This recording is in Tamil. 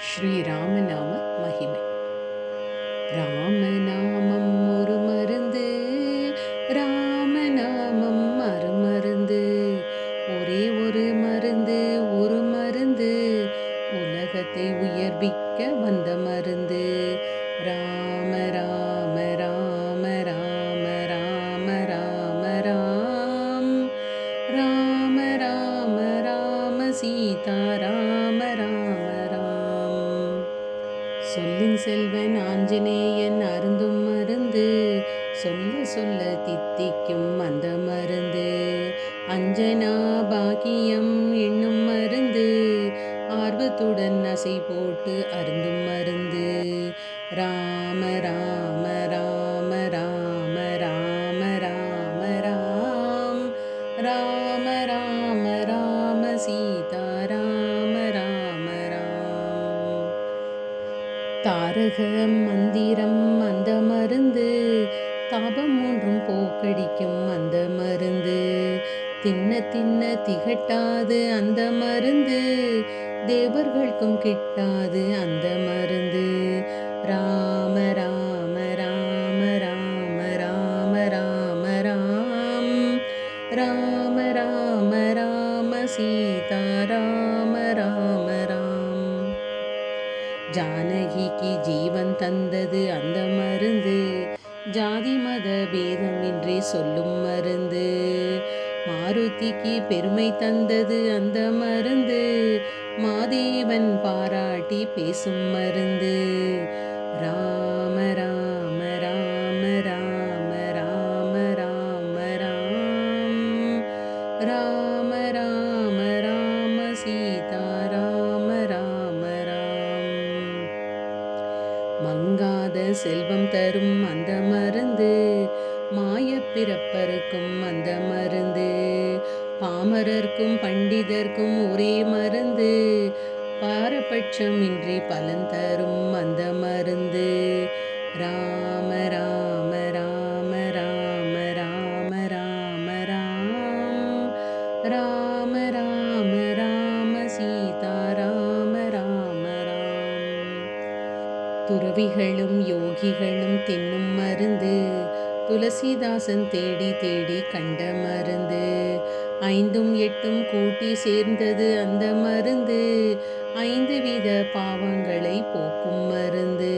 ஸ்ரீராமநாம மகிமை. ராமநாமம் ஒரு மருந்து, ராமநாமம் மறுமருந்து. ஒரே ஒரு மருந்து, ஒரு மருந்து, உலகத்தை உயர்விக்க வந்த மருந்து. ராம ராம ராம ராம ராம ராம ராம் ராம ராம ராம சீதா ராம ராம ராம். சொல்லின் செல்வன் ஆஞ்சநேயன் அருந்தும் மருந்து, சொல்ல சொல்ல தித்திக்கும் அந்த மருந்து. அஞ்சனா பாக்கியம் என்னும் மருந்து, ஆர்வத்துடன் அசை போட்டு அருந்தும் மருந்து. ராம ராம ராம ராம ராம ராம ராம் ராம ராம ராம சீதா ராம ராம ராம். தாரக மந்திரம் அந்த மருந்து, தாபம் ஒன்றும் போக்கடிக்கும் அந்த மருந்து. தின்ன தின்ன திகட்டாது அந்த மருந்து, தேவர்களுக்கும் கிட்டாது அந்த மருந்து. ராம ராம ராம ராம ராம ராம ராம் ராம ராம ராம சீதா ராம ராம ராம். ஜானகிக்கு ஜீவன் தந்தது அந்த மருந்து, ஜாதி மத பேதமின்றி சொல்லும் மருந்து. மாருதிக்கு பெருமை தந்தது அந்த மருந்து, மாதேவன் பாராட்டி பேசும் மருந்து. ராம ராம ராம ராம ராம ராம ராம் ராம ராம ராம சீதா ராம ராம ராம். மங்காத செல்வம் தரும் அந்த மருந்து, மாய பிறப்பருக்கும் அந்த மருந்து. பாமரர்க்கும் பண்டிதர்க்கும் ஒரே மருந்து, பாரபட்சமின்றி பலன் தரும் அந்த மருந்து. ராம ராம ராம ராம ராம ராம ராம் ராம ராம ராம சீதா ராம ராம ராம். துறவிகளும் யோகிகளும் தின்னும் மருந்து, துளசிதாசன் தேடி தேடி கண்ட மருந்து. ஐந்தும் எட்டும் கூட்டி சேர்ந்தது அந்த மருந்து, ஐந்து வித பாவங்களை போக்கும் மருந்து.